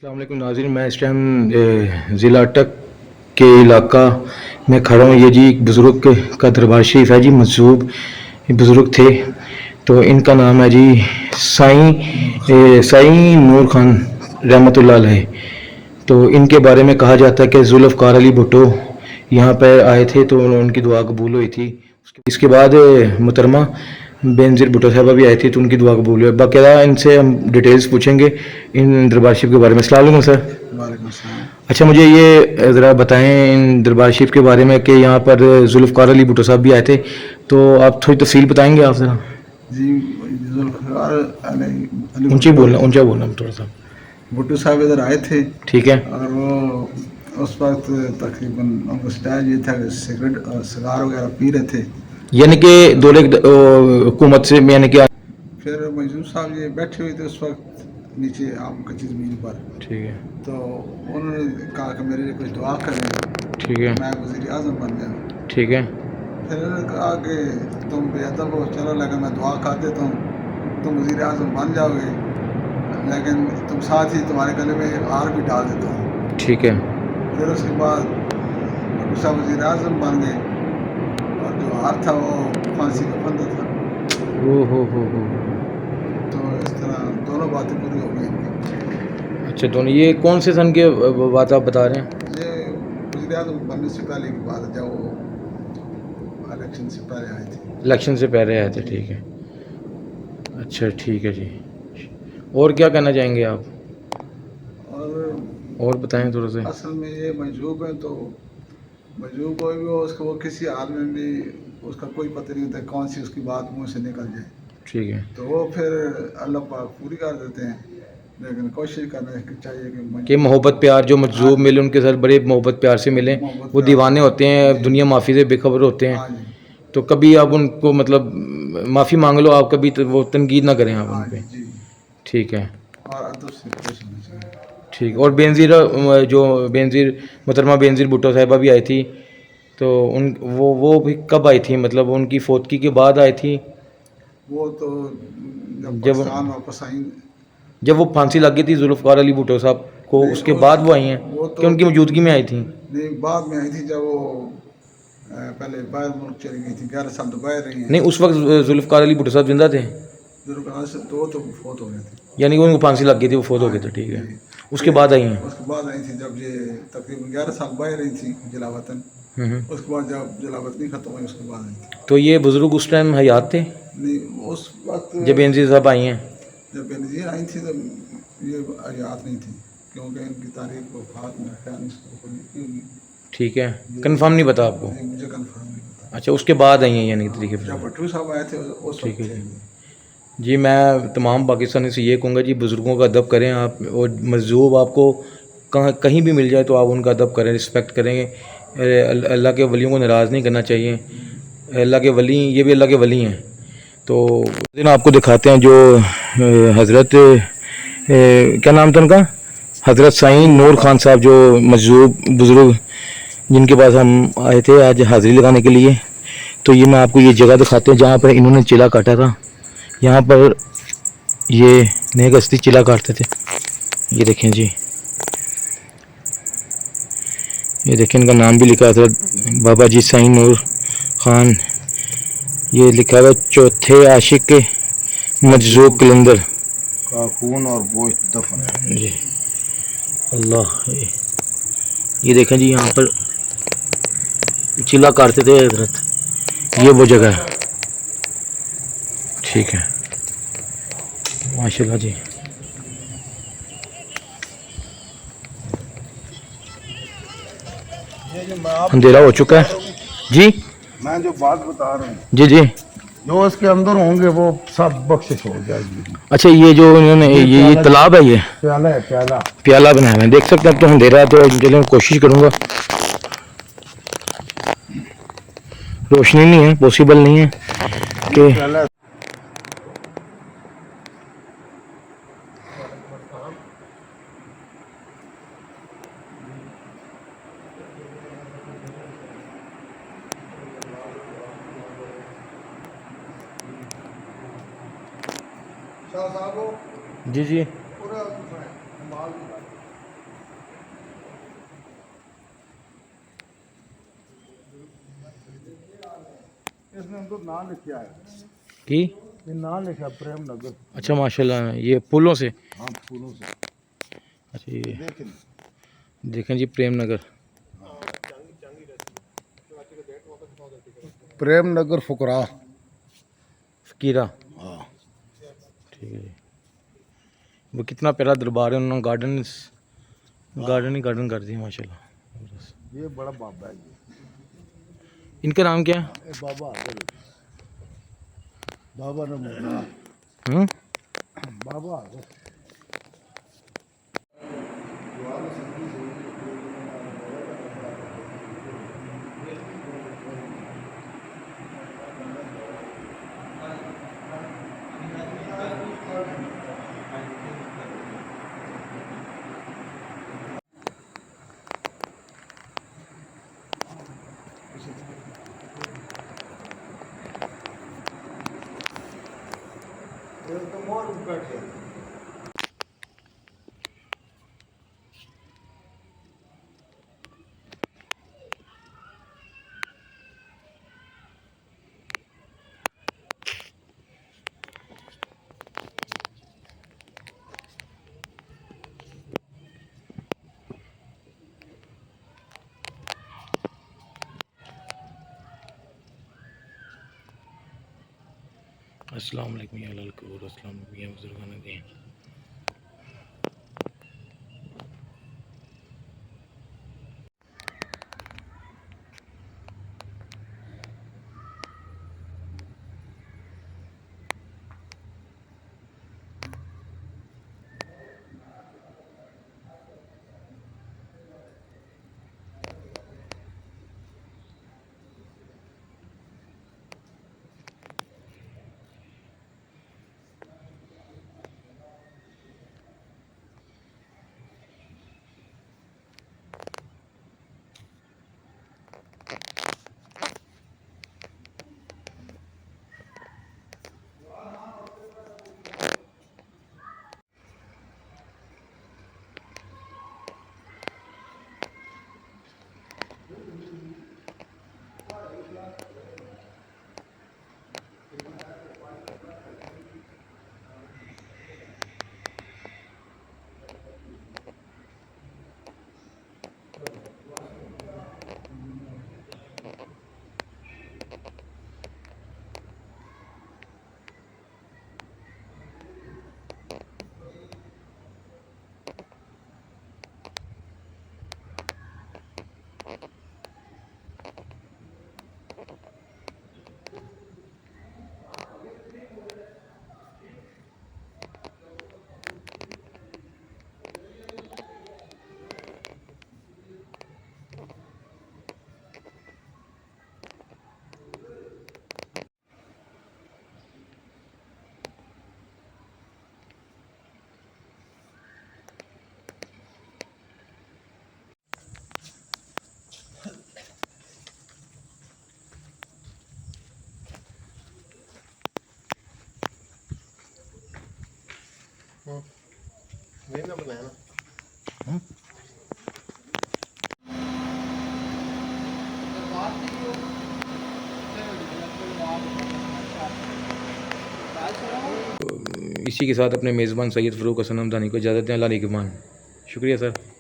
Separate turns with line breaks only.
अस्सलाम वालेकुम नाज़रीन, मैं इस टाइम ज़िला अटक के इलाका में खड़ा हूँ। ये जी एक बुज़ुर्ग का दरबार शरीफ है जी, मजूब बुज़ुर्ग थे। तो इनका नाम है जी साईं नूर खान रहमतुल्लाह अलैह। तो इनके बारे में कहा जाता है कि जुल्फ़कार अली भुट्टो यहाँ पर आए थे तो उनकी दुआ कबूल हुई थी। इसके बाद मोहतरमा बेनज़ीर भुट्टो साहिबा भी आई थी तो उनकी दुआ कबूल हुई। बाकायदा इनसे हम डिटेल्स पूछेंगे इन दरबार शरीफ के बारे में। अस्सलाम वालेकुम सर।
वालेकुम सलाम।
अच्छा, मुझे ये ज़रा बताएं इन दरबार शरीफ के बारे में कि यहाँ पर जुल्फ़कार अली भुट्टो साहब भी आए थे, तो आप थोड़ी तफसील बताएंगे आप ज़रा।
जी, जुल्फ़िकार अली अली
ऊंचे
भुट्टो
बोलना, ऊंचा बोलना थोड़ा सा।
भुट्टो साहब इधर आए थे
ठीक है।
और वो उस वक्त तकरीबन उनका स्टाइल ये था कि सिगरेट और सिगार वगैरह पी रहे थे।
यानी कि दौरे हुकूमत से यानी कि।
फिर मजदूर साहब ये बैठे हुए थे उस वक्त नीचे आम कच्ची ज़मीन पर।
ठीक है।
तो उन्होंने कहा कि मेरे लिए कुछ दुआ करें,
ठीक है।
मैं वज़ीर आज़म बन जाऊँ।
ठीक है।
फिर उन्होंने कहा कि तुम बेअदब हो, चलो लेकिन मैं दुआ कर देता हूँ, तुम वज़ीर आज़म बन जाओगे, लेकिन तुम साथ ही तुम्हारे गले में एक हार भी डाल देता हूँ।
ठीक है।
फिर उसके बाद भुट्टो साहब वज़ीर आज़म बन गए और जो हार था वो फांसी का फंदा था।
ओ हो।
तो इस तरह दोनों बातें पूरी हो गई इनकी।
अच्छा, दोनों ये कौन से सन के बात आप बता रहे हैं?
ये वज़ीर आज़म बनने से पहले की बात है, जब वो इलेक्शन से पहले आए थे।
इलेक्शन से पहले आए थे,
जी।
ठीक है। अच्छा, ठीक है जी। और क्या कहना चाहेंगे आप? और बताएं थोड़ा सा।
असल में ये मजहूब है, तो मजहूब कोई भी हो उसको वो किसी हाल में भी उसका कोई पता नहीं होता कौन सी उसकी बात मुंह से निकल जाए।
ठीक है।
तो वो फिर अल्लाह पाक पूरी कर देते हैं, लेकिन कोशिश करना चाहिए
कि मोहब्बत प्यार जो
हाँ
मजलूब
जी,
मिले उनके साथ बड़े मोहब्बत प्यार से मिलें।
मोहब्बत
वो
प्यार से।
दीवाने होते हैं,
जी
दुनिया माफ़ी से बेखबर होते हैं।
हाँ जी।
तो कभी आप उनको मतलब माफ़ी मांग लो आप, कभी तो वो तनकीद ना करें आप उन
हाँ
पे।
जी।
ठीक है।
और अदब से पेश होना चाहिए।
ठीक। और बेनज़ीर जो बेनज़ीर मोहतरमा बेनज़ीर भुट्टो साहिबा भी आई थी, तो उन वो भी कब आई थी, मतलब उनकी फौतगी के बाद आई थी?
वो तो जब
जब
पाकिस्तान वापस आई।
जब वो फांसी लग गई थी जुल्फ़कार अली भुट्टो साहब को,
नहीं
उसके
उस
बाद वो आई हैं
वो
कि
तो
उनकी मौजूदगी में आई थी?
नहीं, बाद में आई थी जब वो पहले बाहर मुल्क चली गई थी, 11 साल तो बाहर रही हैं।
नहीं, उस वक्त जुल्फ़कार अली भुट्टो साहब जिंदा थे?
दुर्गा से तो वो तो फोत हो गए थे।
यानी कि उनको फांसी लग गई थी, वो फौत हो
हाँ
गए थे, ठीक है।
जी।
उसके
फिर
बाद आई हैं?
उसके बाद आई थी जब ये तकरीबन 11 साल बाहर रही थी जिला वतन।
हम्म।
उसके बाद जब जिला वतनी खत्म हुई उसके बाद आई थी।
तो ये बुज़ुर्ग उस टाइम हयात थे
नहीं, उस वक्त
जब बेनज़ीर साहब आई हैं?
जब बेनज़ीर आई थी तो ये याद नहीं थी, क्योंकि इनकी तारीख वफात में ख्याल नहीं।
ठीक है। कंफर्म नहीं पता आपको?
मुझे कंफर्म नहीं पता।
अच्छा, उसके बाद आई हैं यानी कि तरीके
जब
से।
भट्टू साहब आए थे उस
ठीक
वक्त
है
थे।
जी। जी, मैं तमाम पाकिस्तानी से ये कहूँगा जी, बुज़ुर्गों का अदब करें आप, और मज़लूम आपको कहाँ कहीं भी मिल जाए तो आप उनका अदब करें, रिस्पेक्ट करें। अल्लाह के वलियों को नाराज़ नहीं करना चाहिए। अल्लाह के वली, ये भी अल्लाह के वली हैं। तो दिन आपको दिखाते हैं जो हज़रत क्या नाम था उनका, हज़रत साईं नूर खान साहब, जो मजलूब बुज़ुर्ग जिनके पास हम आए थे आज हाज़िरी लगाने के लिए। तो ये मैं आपको ये जगह दिखाते हैं जहाँ पर इन्होंने चिला काटा था। यहाँ पर ये नए गश्ती चिला काटते थे। ये देखें जी, ये देखें, इनका नाम भी लिखा था, बाबा जी साईं नूर खान। ये लिखा हुआ चौथे आशिक के मजजूब कलंदर
का खून और गोश्त दफन है।
जी। अल्लाह, ये देखें जी, यहाँ पर चिला काटते थे हजरत। ये वो जगह है। ठीक है, माशाल्लाह जी।
ये जो मैं आपको
अंधेरा हो
बात
चुका
बता
है
रहा हूँ,
जी।
मैं जो बात बता रहा हूँ,
जी जी।
जो इसके अंदर होंगे वो सब बख्शिश हो जाएगी।
अच्छा, ये जो इन्होंने ये तालाब है, ये
प्याला है, प्याला।
प्याला बनाया हुआ है, देख सकते हैं। अब तो अंधेरा है तो चलो कोशिश करूँगा। रोशनी नहीं है, पॉसिबल नहीं है कि।
प्याला शाह साहब
जी जी।
पूरा संभाल इसने उनको नाम लिखा है,
कि
ये नाम लिखा प्रेम नगर।
अच्छा माशाल्लाह, ये फूलों से।
हाँ, फूलों से
अच्छा ये
देखें।
देखें जी, प्रेम नगर।
प्रेम नगर फुकरा।
फकीरा।
हाँ,
ठीक है जी। वो कितना प्यारा दरबार है, उन्होंने गार्डन गार्डन ही गार्डन कर दिया माशाल्लाह।
ये बड़ा बाबा है ये।
इनका नाम क्या है?
ये बाबा आते बाबा ने मोड़ा
हम्म?
बाबा आते। तो मोर ऊपर के
अस्सलाम वालेकुम या अहलल कबूर, अस्सलाम वालेकुम या बुजुर्गान दीन।
मैंने बनाया ना।
इसी के साथ अपने मेज़बान सैयद फ़रूक हसन हमदानी को इजाज़त दें। अल्लाह निगहबान। शुक्रिया सर।